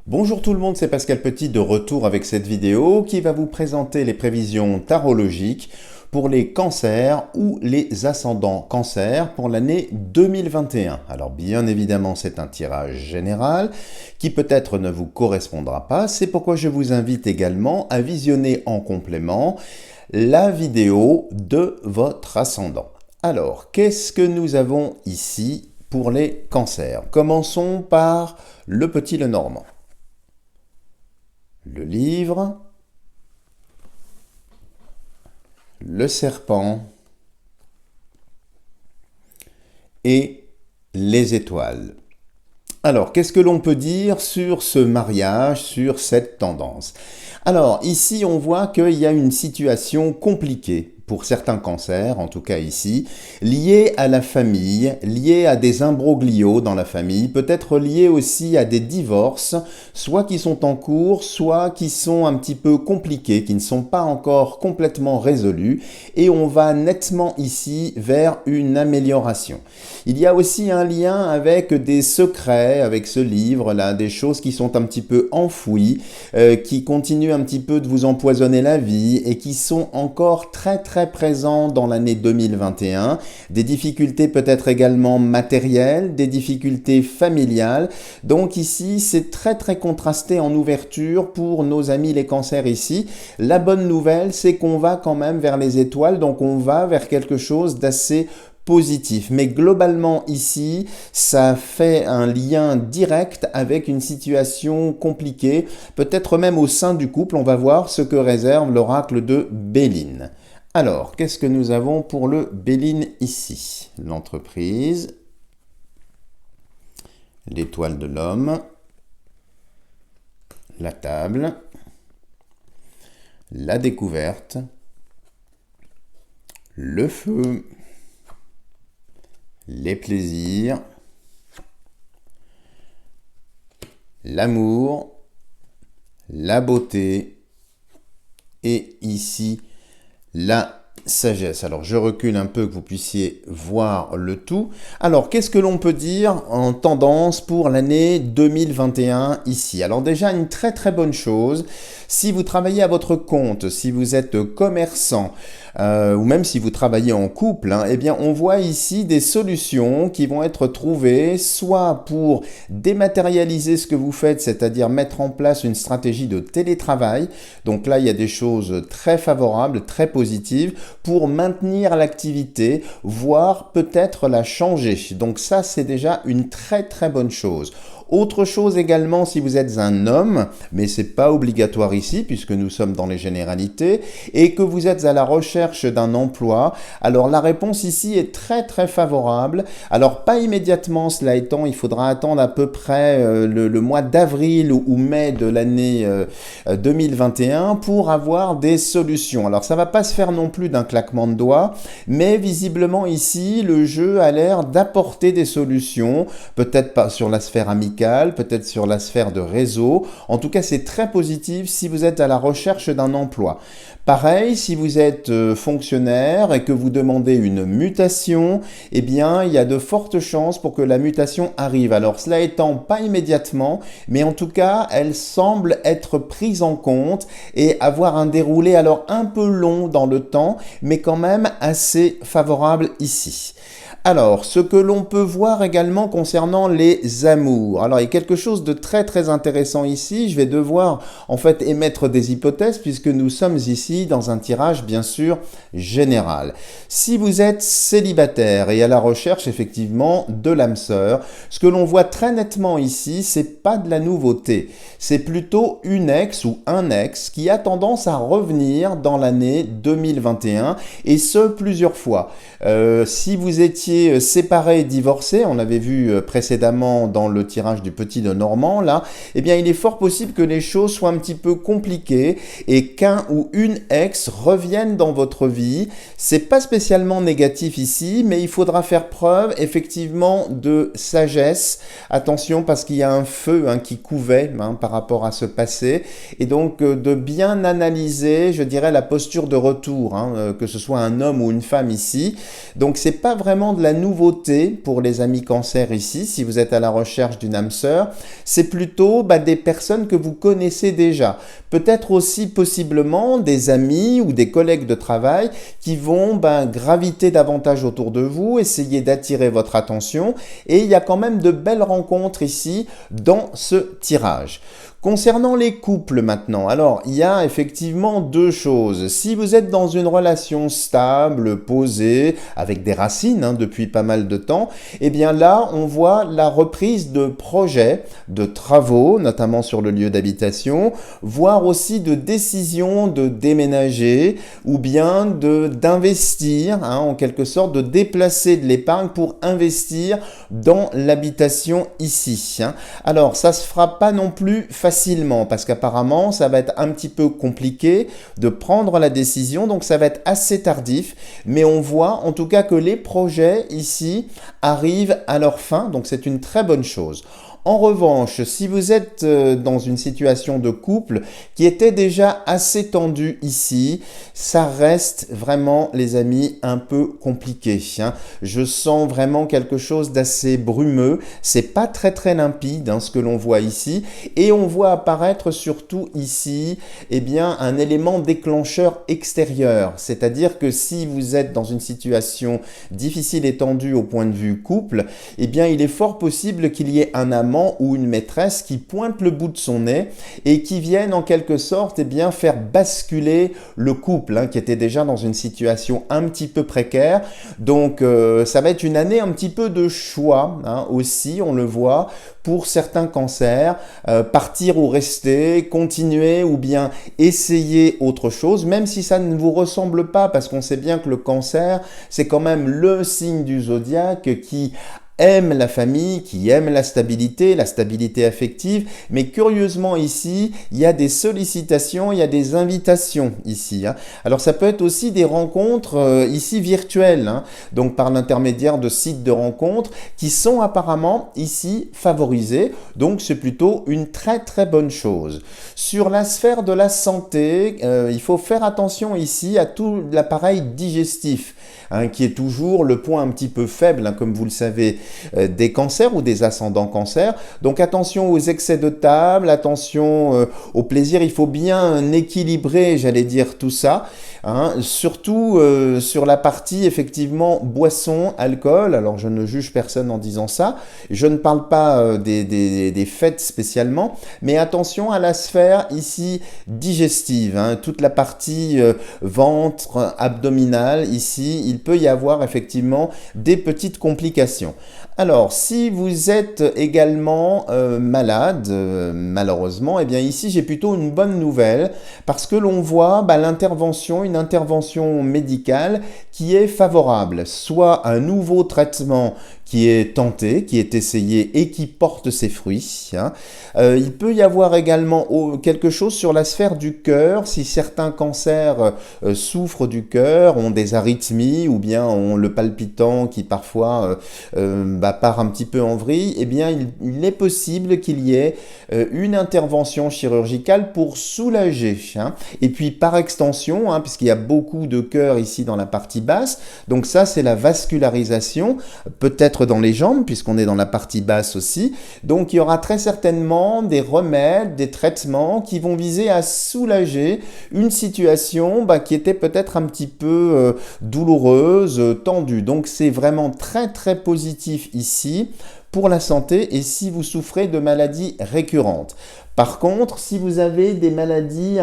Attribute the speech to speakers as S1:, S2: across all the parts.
S1: Bonjour tout le monde, c'est Pascal Petit de retour avec cette vidéo qui va vous présenter les prévisions tarologiques pour les cancers ou les ascendants cancers pour l'année 2021. Alors bien évidemment c'est un tirage général qui peut-être ne vous correspondra pas, c'est pourquoi je vous invite également à visionner en complément la vidéo de votre ascendant. Alors qu'est-ce que nous avons ici pour les cancers? Commençons par le petit Lenormand. Le livre, le serpent et les étoiles. Alors, qu'est-ce que l'on peut dire sur ce mariage, sur cette tendance? Alors, ici, on voit qu'il y a une situation compliquée pour certains cancers, en tout cas ici, liés à la famille, liés à des imbroglios dans la famille, peut-être liés aussi à des divorces, soit qui sont en cours, soit qui sont un petit peu compliqués, qui ne sont pas encore complètement résolus, et on va nettement ici vers une amélioration. Il y a aussi un lien avec des secrets, avec ce livre-là, des choses qui sont un petit peu enfouies, qui continuent un petit peu de vous empoisonner la vie, et qui sont encore très présent dans l'année 2021, des difficultés peut-être également matérielles, des difficultés familiales. Donc ici, c'est très contrasté en ouverture pour nos amis les cancers ici. La bonne nouvelle, c'est qu'on va quand même vers les étoiles, donc on va vers quelque chose d'assez positif. Mais globalement ici, ça fait un lien direct avec une situation compliquée, peut-être même au sein du couple. On va voir ce que réserve l'oracle de Béline. Alors, qu'est-ce que nous avons pour le Béline ici? L'entreprise, l'étoile de l'homme, la table, la découverte, le feu, les plaisirs, l'amour, la beauté et ici la sagesse. Alors je recule un peu que vous puissiez voir le tout. Alors qu'est-ce que l'on peut dire en tendance pour l'année 2021 ici? Alors déjà une très bonne chose, si vous travaillez à votre compte, si vous êtes commerçant, ou même si vous travaillez en couple, eh bien on voit ici des solutions qui vont être trouvées, soit pour dématérialiser ce que vous faites, c'est-à-dire mettre en place une stratégie de télétravail. Donc là, il y a des choses très favorables, très positives, pour maintenir l'activité, voire peut-être la changer. Donc ça, c'est déjà une très bonne chose. Autre chose également, si vous êtes un homme, mais c'est pas obligatoire ici puisque nous sommes dans les généralités, et que vous êtes à la recherche d'un emploi, alors la réponse ici est très favorable. Alors pas immédiatement, cela étant, il faudra attendre à peu près le mois d'avril ou mai de l'année 2021 pour avoir des solutions. Alors ça va pas se faire non plus d'un claquement de doigts, mais visiblement ici, le jeu a l'air d'apporter des solutions, peut-être pas sur la sphère amicale, peut-être sur la sphère de réseau. En tout cas, c'est très positif si vous êtes à la recherche d'un emploi. Pareil, si vous êtes fonctionnaire et que vous demandez une mutation, eh bien, il y a de fortes chances pour que la mutation arrive. Alors, cela étant pas immédiatement, mais en tout cas, elle semble être prise en compte et avoir un déroulé alors un peu long dans le temps, mais quand même assez favorable ici. Alors, ce que l'on peut voir également concernant les amours. Alors, il y a quelque chose de très intéressant ici. Je vais devoir en fait émettre des hypothèses puisque nous sommes ici dans un tirage bien sûr général. Si vous êtes célibataire et à la recherche effectivement de l'âme sœur, ce que l'on voit très nettement ici, c'est pas de la nouveauté. C'est plutôt une ex ou un ex qui a tendance à revenir dans l'année 2021 et ce plusieurs fois. Si vous étiez séparé, divorcé, on l'avait vu précédemment dans le tirage du petit Lenormand, là, eh bien il est fort possible que les choses soient un petit peu compliquées et qu'un ou une ex revienne dans votre vie. C'est pas spécialement négatif ici, mais il faudra faire preuve effectivement de sagesse. Attention parce qu'il y a un feu qui couvait par rapport à ce passé et donc de bien analyser, je dirais, la posture de retour, que ce soit un homme ou une femme ici. Donc c'est pas vraiment de la nouveauté pour les amis cancer ici, si vous êtes à la recherche d'une âme sœur, c'est plutôt des personnes que vous connaissez déjà. Peut-être aussi possiblement des amis ou des collègues de travail qui vont graviter davantage autour de vous, essayer d'attirer votre attention, et il y a quand même de belles rencontres ici dans ce tirage. Concernant les couples maintenant, alors il y a effectivement deux choses. Si vous êtes dans une relation stable, posée, avec des racines depuis pas mal de temps, eh bien là on voit la reprise de projets, de travaux, notamment sur le lieu d'habitation, voire aussi de décisions de déménager ou bien d'investir, en quelque sorte de déplacer de l'épargne pour investir dans l'habitation ici. Alors ça se fera pas non plus facilement parce qu'apparemment ça va être un petit peu compliqué de prendre la décision, donc ça va être assez tardif, mais on voit en tout cas que les projets ici arrivent à leur fin, donc c'est une très bonne chose. En revanche, si vous êtes dans une situation de couple qui était déjà assez tendue ici, ça reste vraiment, les amis, un peu compliqué. Je sens vraiment quelque chose d'assez brumeux. C'est pas très très limpide ce que l'on voit ici, et on voit apparaître surtout ici, un élément déclencheur extérieur. C'est-à-dire que si vous êtes dans une situation difficile et tendue au point de vue couple, il est fort possible qu'il y ait un amant ou une maîtresse qui pointe le bout de son nez et qui viennent en quelque sorte faire basculer le couple qui était déjà dans une situation un petit peu précaire. Donc ça va être une année un petit peu de choix aussi, on le voit, pour certains cancers, partir ou rester, continuer ou bien essayer autre chose, même si ça ne vous ressemble pas, parce qu'on sait bien que le cancer, c'est quand même le signe du zodiaque qui aime la famille, qui aime la stabilité affective, mais curieusement ici, il y a des sollicitations, il y a des invitations ici. Alors ça peut être aussi des rencontres ici virtuelles, donc par l'intermédiaire de sites de rencontres qui sont apparemment ici favorisés, donc c'est plutôt une très très bonne chose. Sur la sphère de la santé, il faut faire attention ici à tout l'appareil digestif, qui est toujours le point un petit peu faible, comme vous le savez, des cancers ou des ascendants cancers. Donc attention aux excès de table, attention au plaisir, il faut bien équilibrer, j'allais dire, tout ça, surtout sur la partie effectivement boisson, alcool. Alors je ne juge personne en disant ça, je ne parle pas des fêtes spécialement, mais attention à la sphère ici digestive, toute la partie ventre, abdominale ici, il peut y avoir effectivement des petites complications. Alors, si vous êtes également malade, malheureusement, ici j'ai plutôt une bonne nouvelle, parce que l'on voit une intervention médicale qui est favorable, soit un nouveau traitement qui est tenté, qui est essayé et qui porte ses fruits. Il peut y avoir également quelque chose sur la sphère du cœur, si certains cancers souffrent du cœur, ont des arythmies ou bien ont le palpitant qui parfois part un petit peu en vrille, il est possible qu'il y ait une intervention chirurgicale pour soulager. Et puis par extension, puisqu'il y a beaucoup de cœur ici dans la partie basse, donc ça c'est la vascularisation, peut-être dans les jambes, puisqu'on est dans la partie basse aussi. Donc il y aura très certainement des remèdes, des traitements qui vont viser à soulager une situation qui était peut-être un petit peu douloureuse, tendue. Donc c'est vraiment très très positif ici pour la santé et si vous souffrez de maladies récurrentes. Par contre, si vous avez des maladies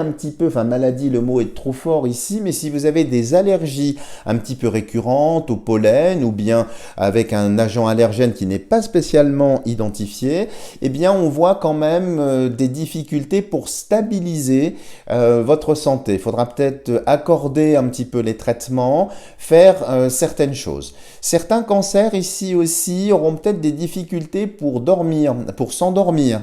S1: maladie, le mot est trop fort ici, mais si vous avez des allergies un petit peu récurrentes au pollen ou bien avec un agent allergène qui n'est pas spécialement identifié, on voit quand même des difficultés pour stabiliser votre santé. Il faudra peut-être accorder un petit peu les traitements, faire certaines choses. Certains cancers ici aussi auront peut-être des difficultés pour dormir, pour s'endormir.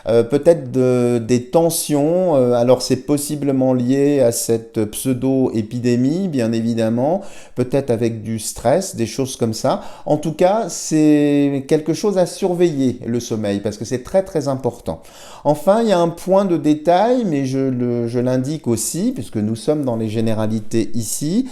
S1: Peut-être peut-être des tensions. Alors c'est possiblement lié à cette pseudo-épidémie, bien évidemment, peut-être avec du stress, des choses comme ça. En tout cas, c'est quelque chose à surveiller, le sommeil, parce que c'est très très important. Enfin, il y a un point de détail, mais je l'indique aussi, puisque nous sommes dans les généralités ici.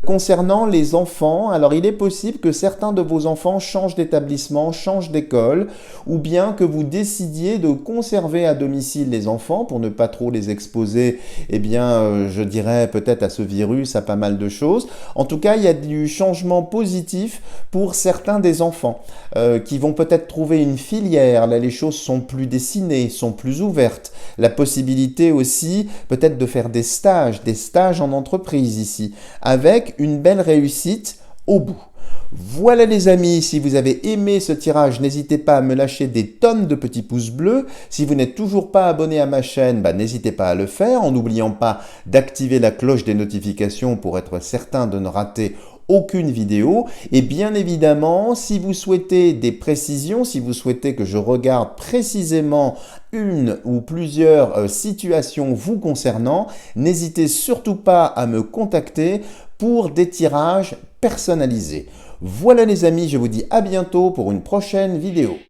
S1: Concernant les enfants, alors il est possible que certains de vos enfants changent d'établissement, changent d'école, ou bien que vous décidiez de conserver à domicile les enfants pour ne pas trop les exposer, eh bien, je dirais peut-être à ce virus, à pas mal de choses. En tout cas, il y a du changement positif pour certains des enfants qui vont peut-être trouver une filière. Là, les choses sont plus dessinées, sont plus ouvertes. La possibilité aussi peut-être de faire des stages en entreprise ici, avec une belle réussite au bout. Voilà les amis, si vous avez aimé ce tirage, n'hésitez pas à me lâcher des tonnes de petits pouces bleus. Si vous n'êtes toujours pas abonné à ma chaîne, n'hésitez pas à le faire en n'oubliant pas d'activer la cloche des notifications pour être certain de ne rater aucune vidéo. Et bien évidemment, si vous souhaitez des précisions, si vous souhaitez que je regarde précisément une ou plusieurs situations vous concernant, n'hésitez surtout pas à me contacter pour des tirages personnalisés. Voilà les amis, je vous dis à bientôt pour une prochaine vidéo.